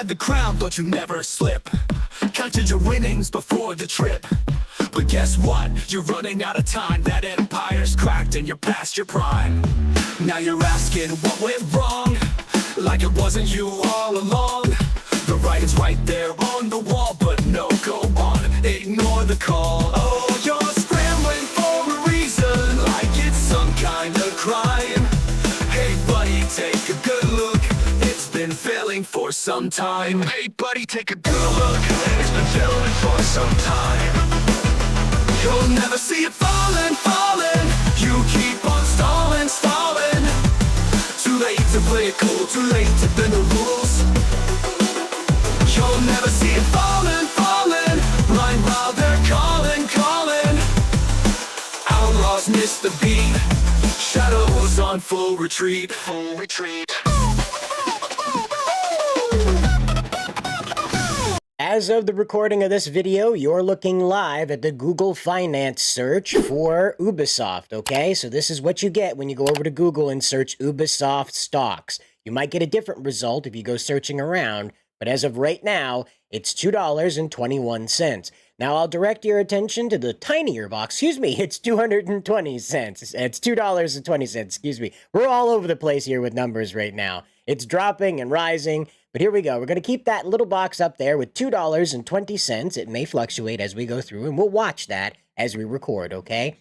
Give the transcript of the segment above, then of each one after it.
had the crown, thought you'd never slip. Counted your winnings before the trip. But guess what? You're running out of time. That empire's cracked and you're past your prime. Now you're asking what went wrong, like it wasn't you all along. The writing's right there on the wall, but no, go on, ignore the call. Oh, you're scrambling for a reason, like it's some kind of crime. Hey buddy, take a good look, it's been failing for some time. Hey buddy, take a good look, it's been failing for some time. You'll never see it falling, falling. You keep on stalling, stalling. Too late to play it cool, too late to bend the rules. You'll never see it falling, falling. Blind while they're calling, calling. Outlaws miss the beat. Shadows on full retreat, full retreat. As of the recording of this video, you're looking live at the Google Finance search for Ubisoft, okay? So this is what you get when you go over to Google and search Ubisoft stocks. You might get a different result if you go searching around, but as of right now, it's $2.21. Now, I'll direct your attention to the tinier box. Excuse me, it's 220 cents. It's $2.20, excuse me. We're all over the place here with numbers right now. It's dropping and rising, but here we go. We're going to keep that little box up there with $2.20. It may fluctuate as we go through, and we'll watch that as we record, okay?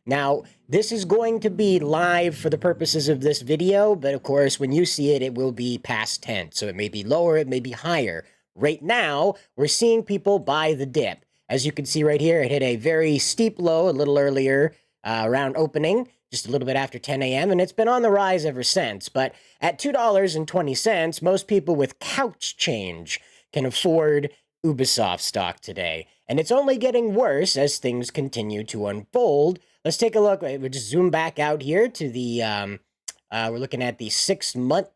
Now, this is going to be live for the purposes of this video, but of course, when you see it, it will be past tense. So it may be lower, it may be higher. Right now, we're seeing people buy the dip. As you can see right here, it hit a very steep low a little earlier around opening, just a little bit after 10 a.m., and it's been on the rise ever since. But at $2.20, most people with couch change can afford Ubisoft stock today. And it's only getting worse as things continue to unfold. Let's take a look. We'll just zoom back out here to the, we're looking at the 6-month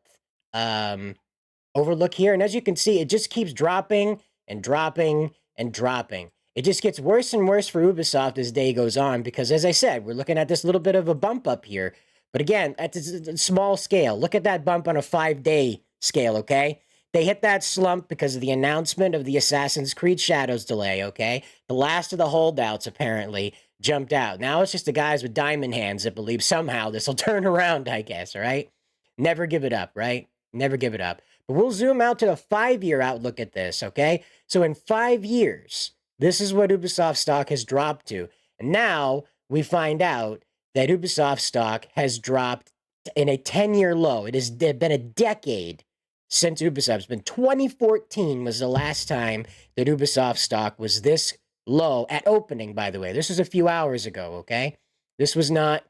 overlook here. And as you can see, it just keeps dropping and dropping and dropping. It just gets worse and worse for Ubisoft as day goes on because, as I said, we're looking at this little bit of a bump up here. But again, at a small scale. Look at that bump on a 5-day scale, okay? They hit that slump because of the announcement of the Assassin's Creed Shadows delay, okay? The last of the holdouts, apparently, jumped out. Now it's just the guys with diamond hands that believe somehow this will turn around, I guess, all right? Never give it up, right? Never give it up. But we'll zoom out to the 5-year outlook at this, okay? So in 5 years, this is what Ubisoft stock has dropped to. And now we find out that Ubisoft stock has dropped in a 10-year low. It has been a decade since Ubisoft. It's been 2014 was the last time that Ubisoft stock was this low at opening, by the way. This was a few hours ago, okay? This was not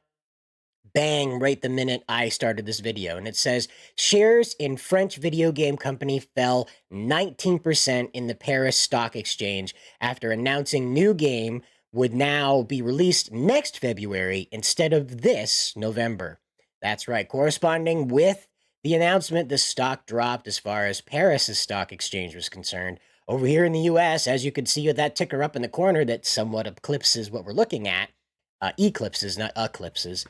bang right the minute I started this video. And it says, shares in French video game company fell 19% in the Paris Stock Exchange after announcing new game would now be released next February instead of this November. That's right. Corresponding with the announcement, the stock dropped as far as Paris' stock exchange was concerned. Over here in the US, as you can see with that ticker up in the corner that somewhat eclipses what we're looking at, eclipses, not eclipses,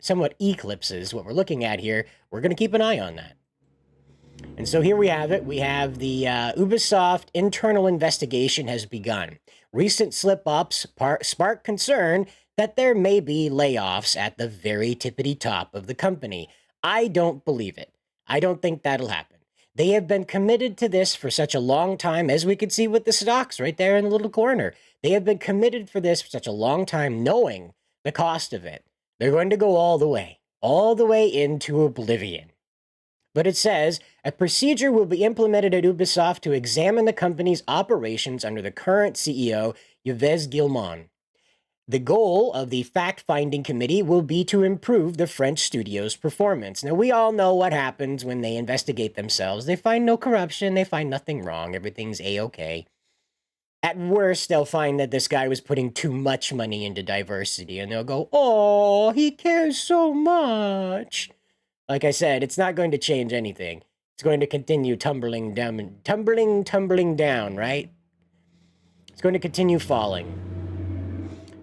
somewhat eclipses what we're looking at here. We're going to keep an eye on that. And so here we have it. We have the Ubisoft internal investigation has begun. Recent slip-ups spark concern that there may be layoffs at the very tippity top of the company. I don't believe it. I don't think that'll happen. They have been committed to this for such a long time, as we could see with the stocks right there in the little corner. They have been committed for this for such a long time, knowing the cost of it. They're going to go all the way into oblivion. But it says, a procedure will be implemented at Ubisoft to examine the company's operations under the current CEO, Yves Guillemot. The goal of the fact-finding committee will be to improve the French studio's performance. Now, we all know what happens when they investigate themselves. They find no corruption. They find nothing wrong. Everything's A-okay. At worst, they'll find that this guy was putting too much money into diversity, and they'll go, oh, he cares so much. Like I said, it's not going to change anything. It's going to continue tumbling down, tumbling down, right? It's going to continue falling.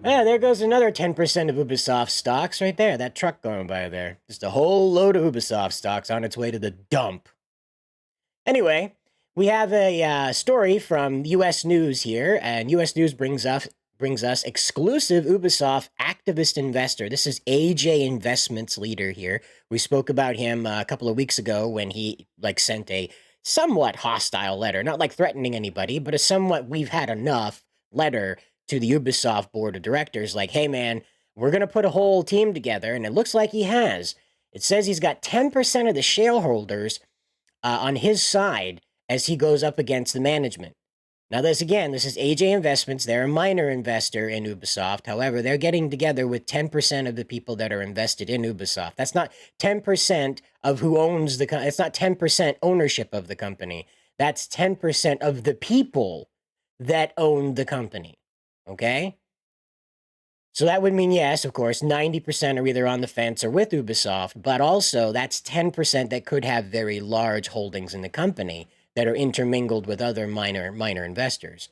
Ah, there goes another 10% of Ubisoft stocks right there. That truck going by there. Just a whole load of Ubisoft stocks on its way to the dump. Anyway, We have a story from U.S. News here, and U.S. News brings us exclusive Ubisoft activist investor. This is AJ Investments leader here. We spoke about him a couple of weeks ago when he sent a somewhat hostile letter, not like threatening anybody, but a somewhat we've had enough letter to the Ubisoft board of directors. Like, hey man, we're gonna put a whole team together, and it looks like he has. It says he's got 10% of the shareholders on his side as he goes up against the management. Now, this is AJ Investments. They're a minor investor in Ubisoft. However, they're getting together with 10% of the people that are invested in Ubisoft. That's not 10% of who owns the company. It's not 10% ownership of the company. That's 10% of the people that own the company. Okay? So that would mean, yes, of course, 90% are either on the fence or with Ubisoft, but also that's 10% that could have very large holdings in the company that are intermingled with other minor investors.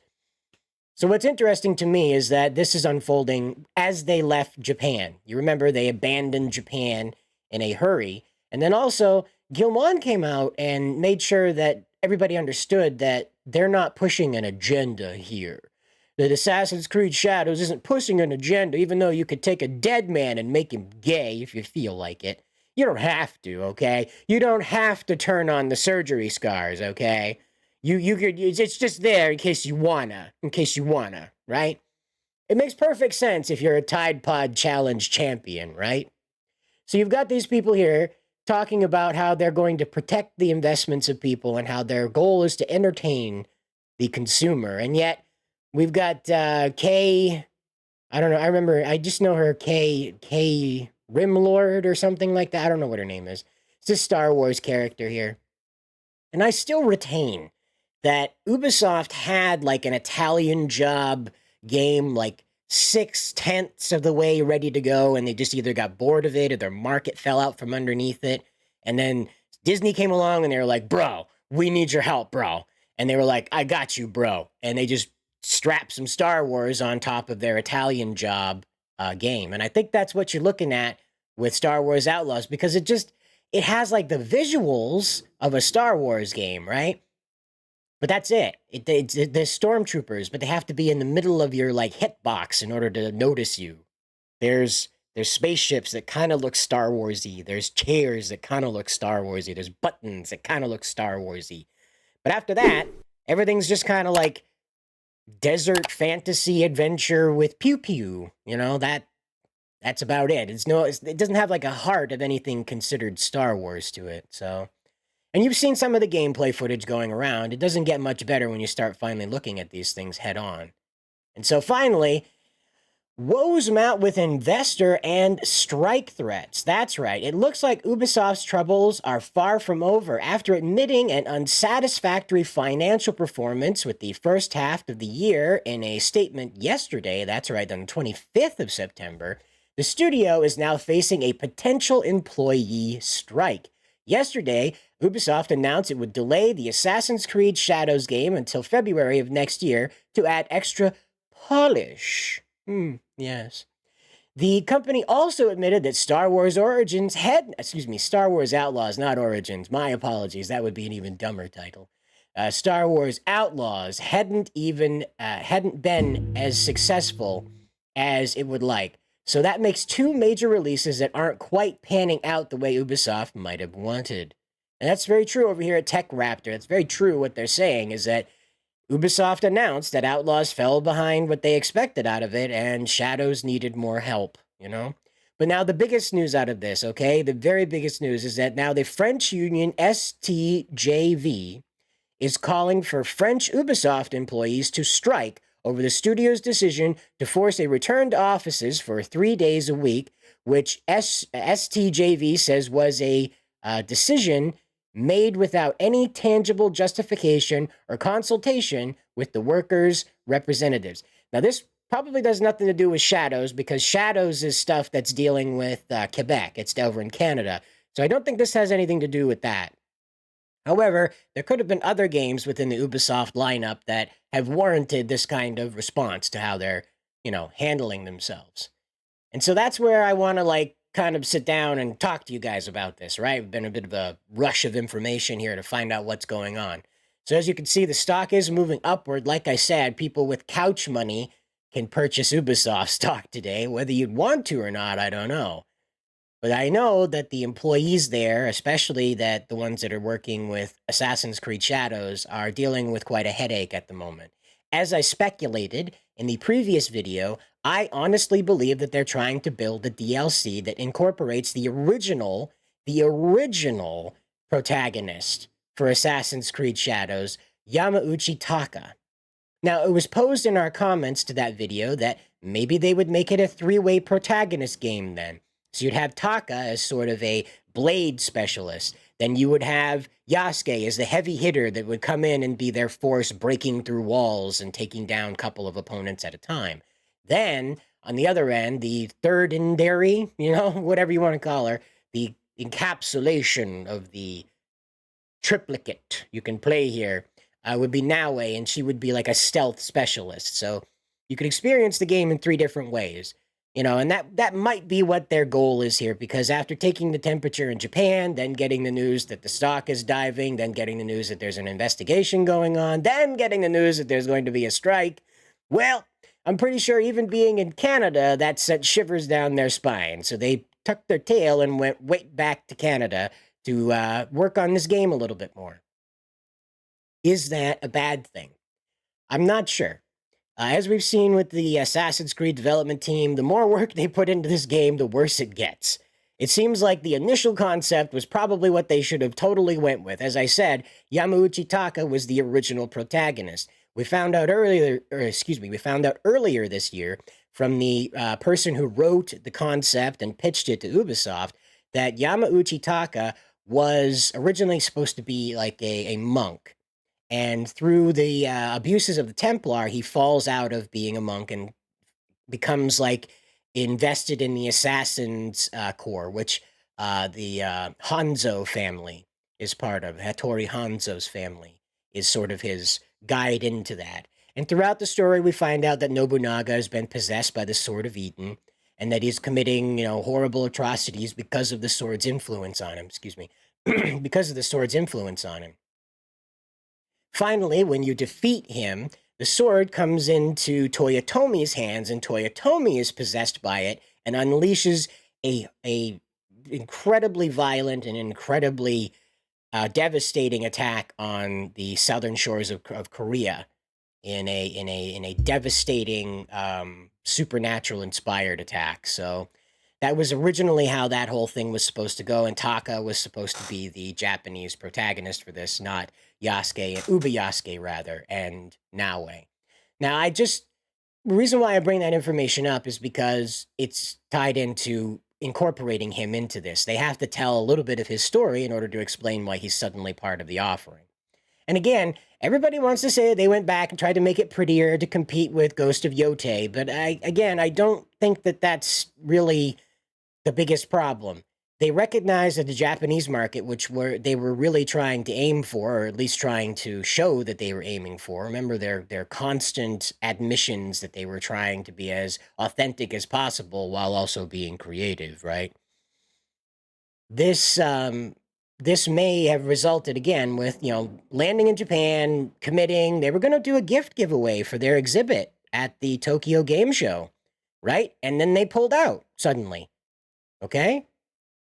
So what's interesting to me is that this is unfolding as they left Japan. You remember they abandoned Japan in a hurry. And then also, Gilmon came out and made sure that everybody understood that they're not pushing an agenda here. That Assassin's Creed Shadows isn't pushing an agenda, even though you could take a dead man and make him gay if you feel like it. You don't have to, okay? You don't have to turn on the surgery scars, okay? You could, it's just there in case you wanna, right? It makes perfect sense if you're a Tide Pod Challenge champion, right? So you've got these people here talking about how they're going to protect the investments of people and how their goal is to entertain the consumer. And yet, we've got Kay. I don't know. I just know her Kay Rimlord or something like that. I don't know what her name is. It's a Star Wars character here. And I still retain that Ubisoft had like an Italian job game, like 6/10 of the way ready to go, and they just either got bored of it or their market fell out from underneath it. And then Disney came along and they were like, bro, we need your help, bro. And they were like, I got you, bro. And they just strapped some Star Wars on top of their Italian job game. And I think that's what you're looking at with Star Wars Outlaws, because it has like the visuals of a Star Wars game, right? But that's it. It's the stormtroopers, but they have to be in the middle of your like hitbox in order to notice you. There's spaceships that kind of look Star Warsy. There's chairs that kind of look Star Warsy. There's buttons that kind of look Star Warsy. But after that, everything's just kind of like desert fantasy adventure with pew pew. You know, that's about it. It doesn't have like a heart of anything considered Star Wars to it. So, and you've seen some of the gameplay footage going around. It doesn't get much better when you start finally looking at these things head on. And so finally, woes met with investor and strike threats. That's right. It looks like Ubisoft's troubles are far from over. After admitting an unsatisfactory financial performance with the first half of the year in a statement yesterday, that's right, on the 25th of September, the studio is now facing a potential employee strike. Yesterday, Ubisoft announced it would delay the Assassin's Creed Shadows game until February of next year to add extra polish. Yes. The company also admitted that Star Wars Outlaws, not Origins. My apologies. That would be an even dumber title. Star Wars Outlaws hadn't been as successful as it would like. So that makes two major releases that aren't quite panning out the way Ubisoft might have wanted. And that's very true over here at Tech Raptor. It's very true what they're saying is that Ubisoft announced that Outlaws fell behind what they expected out of it, and Shadows needed more help, you know? But now the biggest news out of this, okay? The very biggest news is that now the French union STJV is calling for French Ubisoft employees to strike over the studio's decision to force a return to offices for 3 days a week, which STJV says was a decision made without any tangible justification or consultation with the workers' representatives. Now, this probably does nothing to do with Shadows, because Shadows is stuff that's dealing with Quebec. It's over in Canada. So I don't think this has anything to do with that. However, there could have been other games within the Ubisoft lineup that have warranted this kind of response to how they're, handling themselves. And so that's where I want to kind of sit down and talk to you guys about this, right? It's been a bit of a rush of information here to find out what's going on. So as you can see, the stock is moving upward. Like I said, people with couch money can purchase Ubisoft stock today. Whether you'd want to or not, I don't know. But I know that the employees there, especially that the ones that are working with Assassin's Creed Shadows, are dealing with quite a headache at the moment. As I speculated in the previous video, I honestly believe that they're trying to build a DLC that incorporates the original protagonist for Assassin's Creed Shadows, Yamauchi Taka. Now, it was posed in our comments to that video that maybe they would make it a three-way protagonist game then. So you'd have Taka as sort of a blade specialist. Then you would have Yasuke as the heavy hitter that would come in and be their force breaking through walls and taking down a couple of opponents at a time. Then, on the other end, the third Indari, whatever you want to call her, the encapsulation of the triplicate you can play here would be Naue, and she would be like a stealth specialist. So you could experience the game in three different ways. And that might be what their goal is here, because after taking the temperature in Japan, then getting the news that the stock is diving, then getting the news that there's an investigation going on, then getting the news that there's going to be a strike, well, I'm pretty sure even being in Canada, that sent shivers down their spine. So they tucked their tail and went way back to Canada to work on this game a little bit more. Is that a bad thing? I'm not sure. As we've seen with the Assassin's Creed development team, the more work they put into this game, the worse it gets. It seems like the initial concept was probably what they should have totally went with. As I said, Yamauchi Taka was the original protagonist. We found out earlier this year from the person who wrote the concept and pitched it to Ubisoft that Yamauchi Taka was originally supposed to be like a monk. And through the abuses of the Templar, he falls out of being a monk and becomes like invested in the Assassin's Corps, which the Hanzo family is part of. Hattori Hanzo's family is sort of his guide into that. And throughout the story, we find out that Nobunaga has been possessed by the Sword of Eden, and that he's committing, horrible atrocities because of the sword's influence on him. Excuse me, because of the sword's influence on him. Finally, when you defeat him, the sword comes into Toyotomi's hands, and Toyotomi is possessed by it and unleashes a incredibly violent and incredibly devastating attack on the southern shores of Korea in a devastating supernatural inspired attack. So that was originally how that whole thing was supposed to go, and Taka was supposed to be the Japanese protagonist for this, not Yasuke, Yasuke rather, and Naue. Now, the reason why I bring that information up is because it's tied into incorporating him into this. They have to tell a little bit of his story in order to explain why he's suddenly part of the offering. And again, everybody wants to say they went back and tried to make it prettier to compete with Ghost of Yotei, but I don't think that that's really the biggest problem. They recognize that the Japanese market, which they were really trying to aim for, or at least trying to show that they were aiming for. Remember their constant admissions that they were trying to be as authentic as possible while also being creative, right? This may have resulted again with, landing in Japan, committing. They were going to do a gift giveaway for their exhibit at the Tokyo Game Show, right? And then they pulled out suddenly. Okay?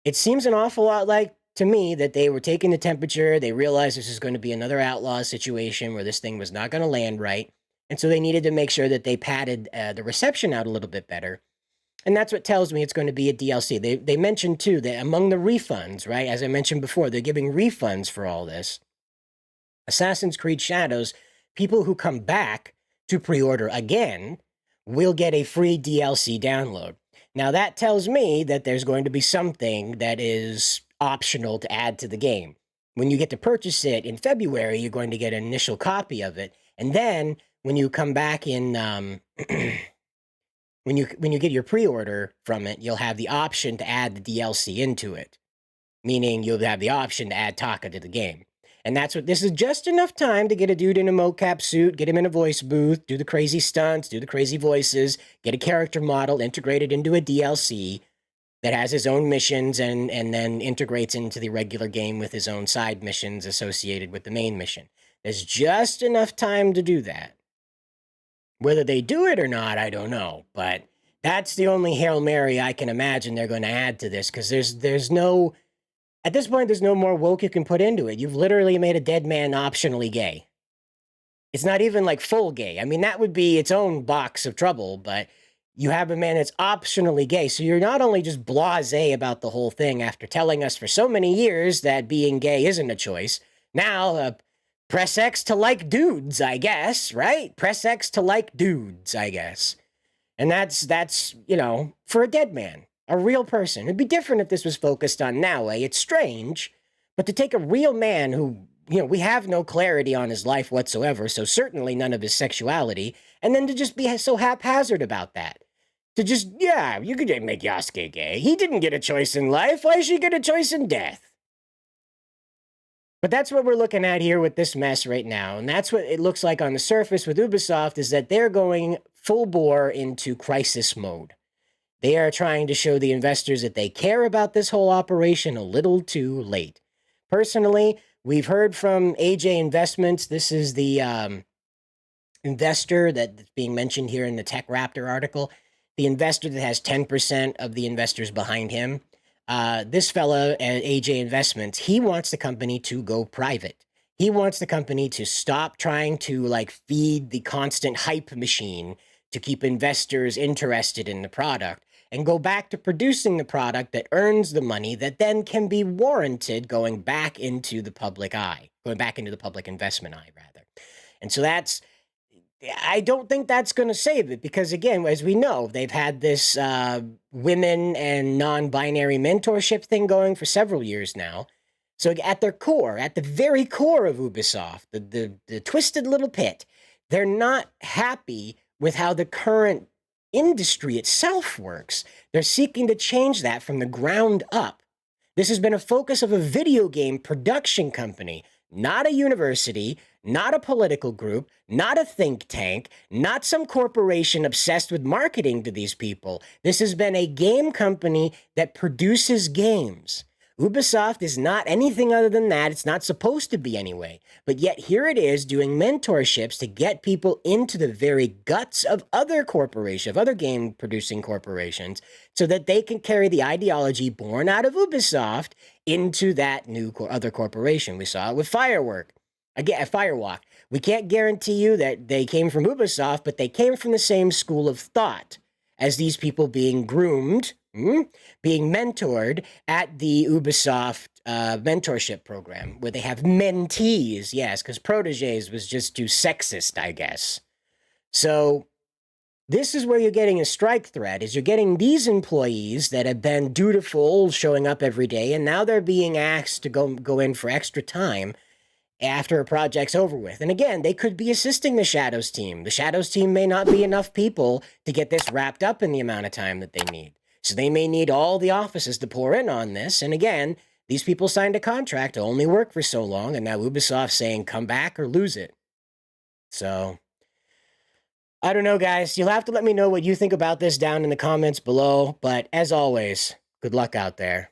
It seems an awful lot like, to me, that they were taking the temperature. They realized this was going to be another outlaw situation where this thing was not going to land right. And so they needed to make sure that they padded the reception out a little bit better. And that's what tells me it's going to be a DLC. They mentioned, too, that among the refunds, right, as I mentioned before, they're giving refunds for all this. Assassin's Creed Shadows, people who come back to pre-order again will get a free DLC download. Now, that tells me that there's going to be something that is optional to add to the game. When you get to purchase it in February, you're going to get an initial copy of it. And then when you come back in, when you get your pre-order from it, you'll have the option to add the DLC into it. Meaning you'll have the option to add Taka to the game. And this is just enough time to get a dude in a mocap suit, get him in a voice booth, do the crazy stunts, do the crazy voices, get a character model integrated into a DLC that has his own missions and then integrates into the regular game with his own side missions associated with the main mission. There's just enough time to do that. Whether they do it or not, I don't know. But that's the only Hail Mary I can imagine they're going to add to this, because there's no, at this point, there's no more woke you can put into it. You've literally made a dead man optionally gay. It's not even like full gay. I mean, that would be its own box of trouble, but you have a man that's optionally gay. So you're not only just blasé about the whole thing after telling us for so many years that being gay isn't a choice. Now, press X to like dudes, I guess, right? Press X to like dudes, I guess. And that's, you know, for a dead man, a real person. It'd be different if this was focused on Naue. It's strange, but to take a real man who, you know, we have no clarity on his life whatsoever, so certainly none of his sexuality, and then to just be so haphazard about that. To just, yeah, you could make Yasuke gay. He didn't get a choice in life. Why should he get a choice in death? But that's what we're looking at here with this mess right now. And that's what it looks like on the surface with Ubisoft, is that they're going full bore into crisis mode. They are trying to show the investors that they care about this whole operation a little too late. Personally, we've heard from AJ Investments. This is the investor that's being mentioned here in the Tech Raptor article. The investor that has 10% of the investors behind him. This fella at AJ Investments, he wants the company to go private. He wants the company to stop trying to like feed the constant hype machine to keep investors interested in the product and go back to producing the product that earns the money that then can be warranted going back into the public eye, going back into the public investment eye, rather. And so I don't think that's going to save it, because, again, as we know, they've had this women and non-binary mentorship thing going for several years now. So at their core, at the very core of Ubisoft, the twisted little pit, they're not happy with how the current industry itself works. They're seeking to change that from the ground up. This has been a focus of a video game production company, not a university, not a political group, not a think tank, not some corporation obsessed with marketing to these people. This has been a game company that produces games. Ubisoft is not anything other than that. It's not supposed to be anyway. But yet here it is doing mentorships to get people into the very guts of other corporations, of other game producing corporations, so that they can carry the ideology born out of Ubisoft into that new other corporation. We saw it with Firewalk. We can't guarantee you that they came from Ubisoft, but they came from the same school of thought as these people being groomed, being mentored at the Ubisoft mentorship program, where they have mentees, yes, because proteges was just too sexist, I guess. So this is where you're getting a strike threat, is you're getting these employees that have been dutiful, showing up every day, and now they're being asked to go in for extra time after a project's over with. And again, they could be assisting the Shadows team. The Shadows team may not be enough people to get this wrapped up in the amount of time that they need. So they may need all the offices to pour in on this. And again, these people signed a contract to only work for so long, and now Ubisoft's saying come back or lose it. So I don't know, guys. You'll have to let me know what you think about this down in the comments below. But as always, good luck out there.